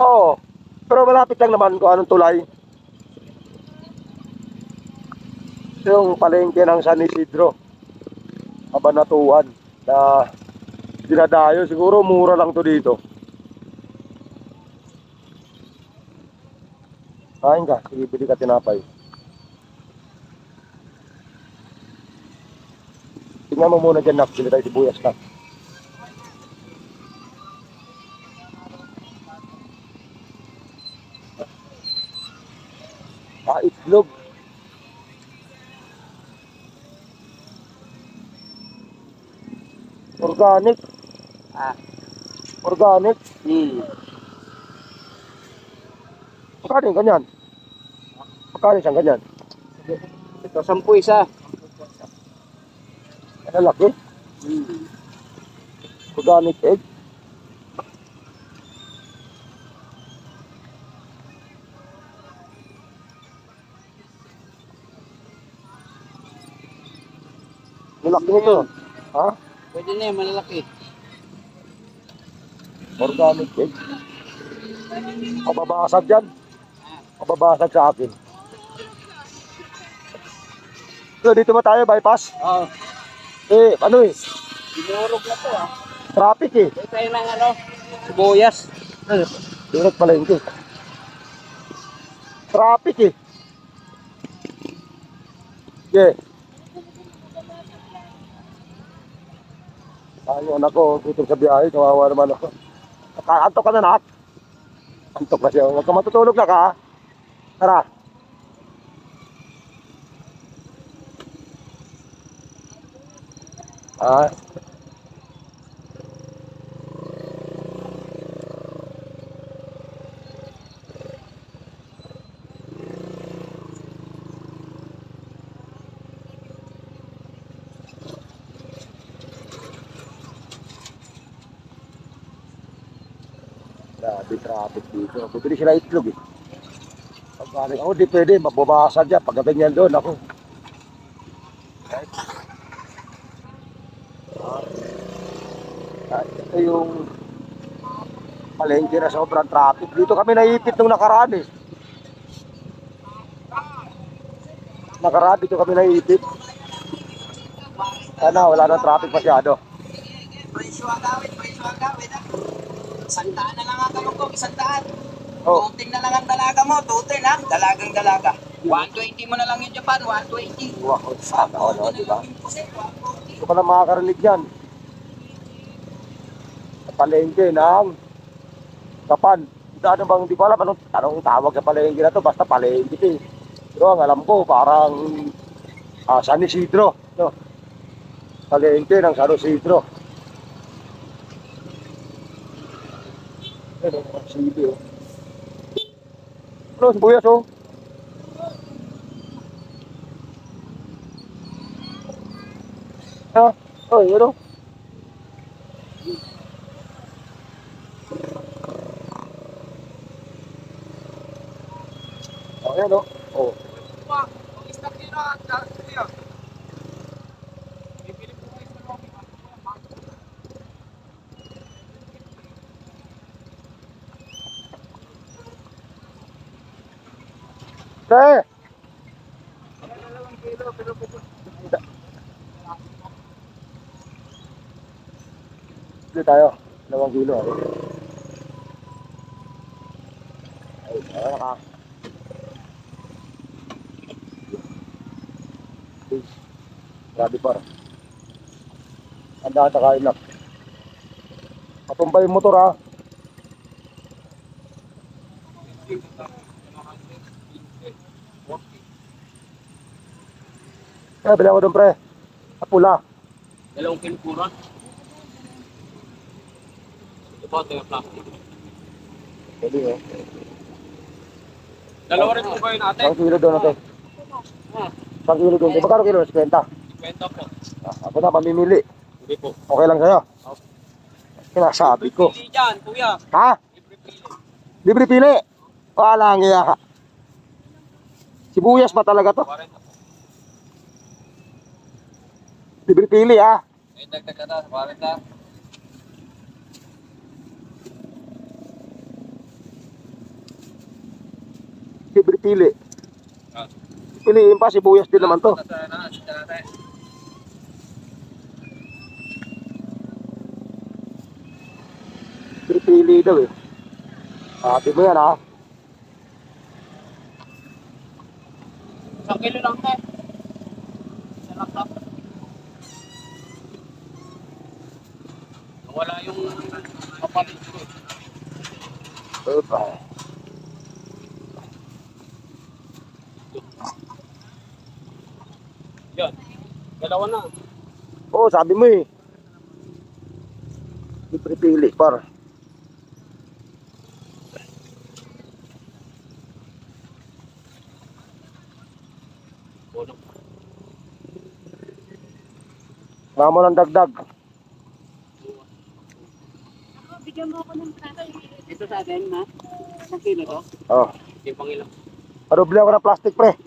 Oo. Pero malapit lang naman kung anong tulay. Yung palengke ng San Isidro, Cabanatuan, na dinadayo. Siguro mura lang to dito. Kain ka, sige, bili ka tinapay. Tingnan mo muna dyan, nak. Bili tayo sibuyas, nak. Itlog. Organic. Organic. Magkano yung ganyan? Magkano isang ganyan? Ito, 10 isa. Ano laki? Organic egg. Malaki nito. Ha? Pwede na yan, malalaki. Organic egg. Mababasag dyan. Mababasag sa akin. So, dito ba tayo, bypass? Oo. Ano Dinurog na to traffic Ito tayo ng sibuyas. Direct palengke. Traffic Yeah. Yung anak ko, gutom sa biyahe, kawawa naman ako. Antok ka na, nak? Antok na siya. Huwag ka matutulog na ka. Tara. Grabe traffic dito. Bibili sila itlog Pagkaling ako, di pwede. Mababasag dyan. Pag ganyan doon, ako. Ito yung palengke na sobrang traffic. Dito kami naipit nung nakaraan Nakaraan dito kami naipit. Sana wala nang traffic masyado. Presyo agawin. Sandaan na lang ang talong ko, 100. Oh. Tuting na lang ang dalaga mo, tutin ha. Dalagang dalaga. 120 mo na lang yung Japan, 120. Wow, sana all, diba? Ito ka na makakarinig yan. Sa palengke ng Japan. Ano bang, di ko alam anong tawag sa palengke na to. Basta palengke Pero ang alam ko, parang San Isidro. No? Palengke ng San Isidro. Ano, sige Ano, sibuyas Ano? Ayan Dito tayo, 2 kilo. Ayan ka. Grabe par. Handa ka kain lang. Patumbay yung motor ha. Bili ako doon pre. Pula. 2 kilo pura. Ito yung plastic. Pwede Dalawa rin po kayo natin. 1 kilo doon natin. 1 kilo doon. Magkano kilo? 50. 50 po. Ako na mamimili. Hindi po. Okay lang sa'yo? Sinasabi ko. Pili dyan, kuya. Ha? Libre pili. Libre pili? Wala nga ka. Sibuyas ba talaga to? 40 po. Libre pili ha. May dagdag ka na, 40. Libre pili. Ah. Piliin pa, sibuyas din naman to. Libre pili daw eh. Sabi mo yan ha. Isang kilo lang tayo. Wala yung kapalit ko. Opa. Yan. Dalawa na. Oo, sabi mo eh. Libre pili par. Bono. Mamo ng dagdag. Bigyan mo ako ng plato. Ito sa atin, ma? Isang kilo to? Oh. Yung pangilang. Padoble ako ng plastic pre.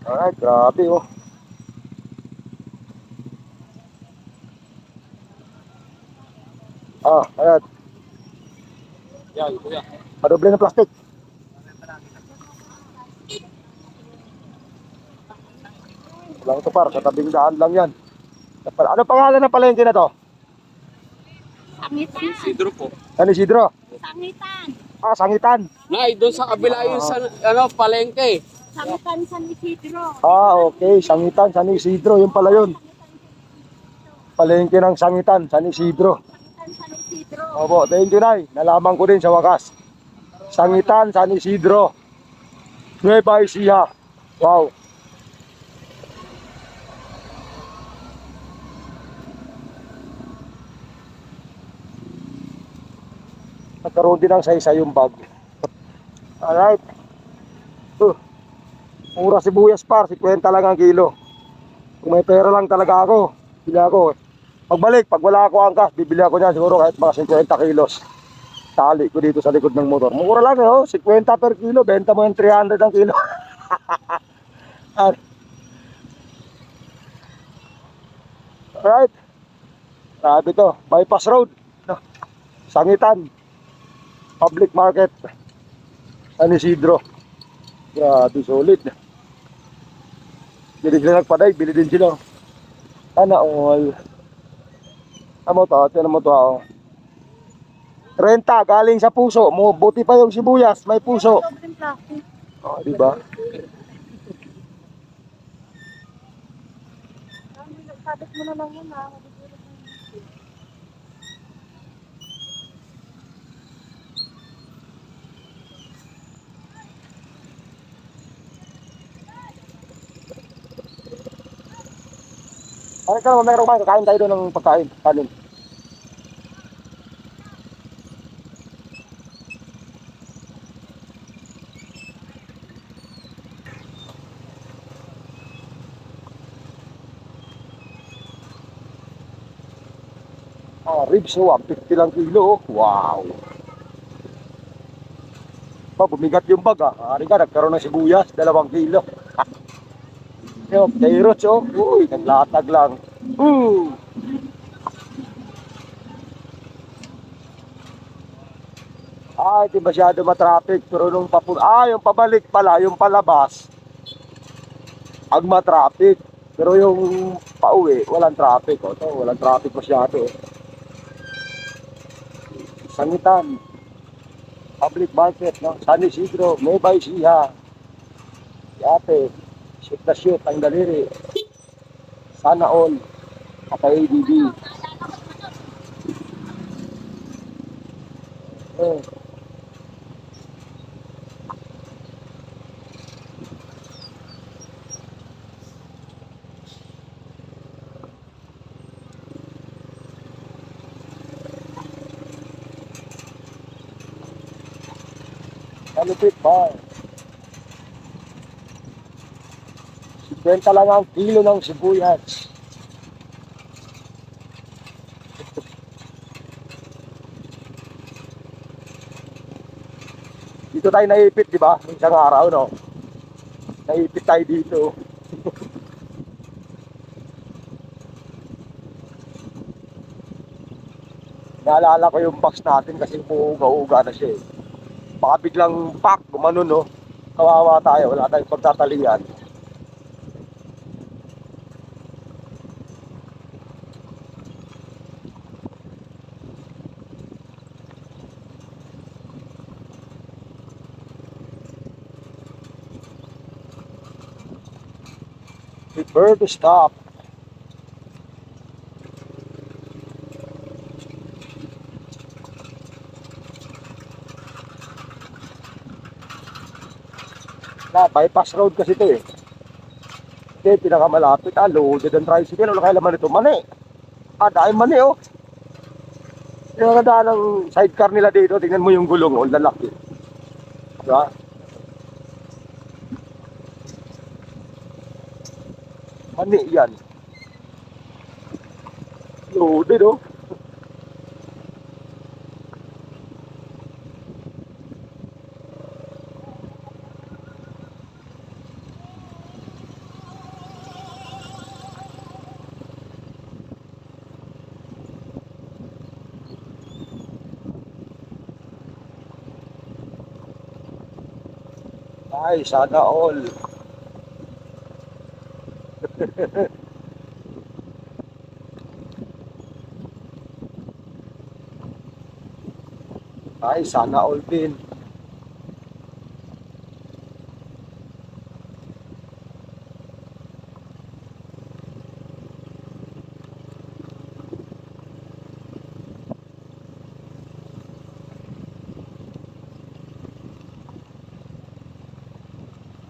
Alright, grabe oh. Ah, ayan. Yan, kuya. Padoble ng plastic. Lang ito par, sa tabing daan lang yan. Ano pangalan ng palengke na to? Sangitan. Sidro po. San Isidro? Sangitan. Ah, Sangitan. Nay, doon sa kabila yung sa, palengke. Sangitan San Isidro. Ah, okay. Sangitan, San Isidro. Yun pala yun. Palengke ng Sangitan, San Isidro. Sangitan San Isidro. Opo, thank you, Nay. Nalaman ko din sa wakas. Sangitan, San Isidro. Nueva Ecija. Wow. Nagkaroon din ng saysay yung bag. Alright. Mura sibuyas par, 50 lang ang kilo. Kung may pera lang talaga ako, bili ako. Pagbalik, pag wala ako angkas, bibili ako niyan siguro kahit mga 50 kilos. Tali ko dito sa likod ng motor. Mura lang eh, oh. 50 per kilo, benta mo yung 300 ang kilo. Alright. Sabi to, bypass road. Sangitan. Public market. San Isidro. Grabe, solid. Bili sila nagpaday, bili din sila. Sana all. Ano to? Ito mo to ako. Renta, galing sa puso. Buti pa yung sibuyas, may puso. Sobrang plastic. Oh, di ba? Sabit mo na lang yun ha. Ano ka naman, meron kayo, kakain tayo doon ng pagkain, kanin. Ah, ribs, oh, 50 lang kilo, oh. Wow. Bumigat yung bag, ah. Ari ka, nagkaroon ng sibuyas, 2 kilo. Yung carrots, oh. Uy, naglatag lang. Ay, di masyado matraffic. Pero nung yung pabalik pala, yung palabas, ag matraffic. Pero yung pauwi, walang traffic. Oh. To, walang traffic masyado. Sangitan. Public market, no? San Isidro, Nueva Ecija. Yate. Shoot na shoot, ang daliri. Sana all. Kaka-ADB. Malupit ba? 50 lang ang kilo ng sibuyas. Dito tayo naipit, di ba? Isang araw, no? Naipit tayo dito. Naalala ko yung box natin kasi uuga-uga na siya eh. Baka biglang pak, gumano no. Kawawa tayo, wala tayong pagtatalian. Prepare to stop. Bypass road kasi ito eh. Ito yung pinakamalapit. Loaded ang tricycle. Wala kaya laman ito. Mani. Dahil mani oh. Yung ganda ng sidecar nila dito. Tingnan mo yung gulong. Oh, lalaki. Diba? Mani yan. Loaded oh. Ay, sana all. Ay, sana all din.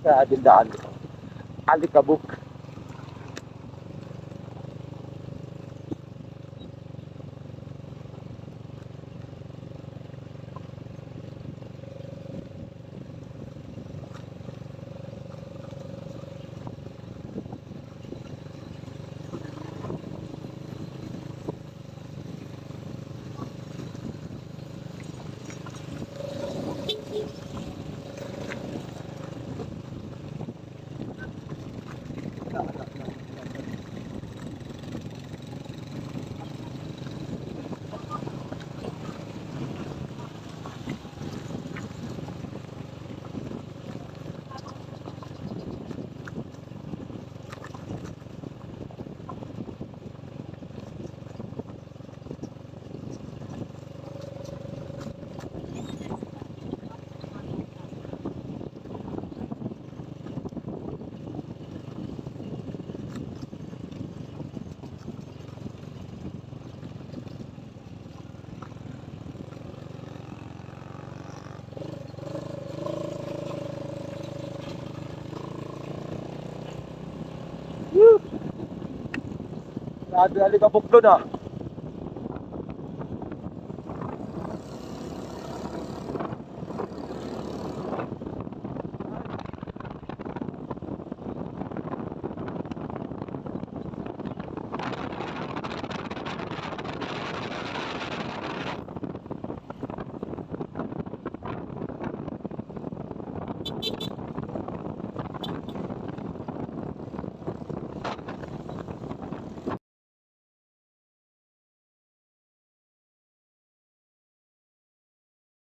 Kaya din daan. Alikabok. Grabe, alikabok doon ah.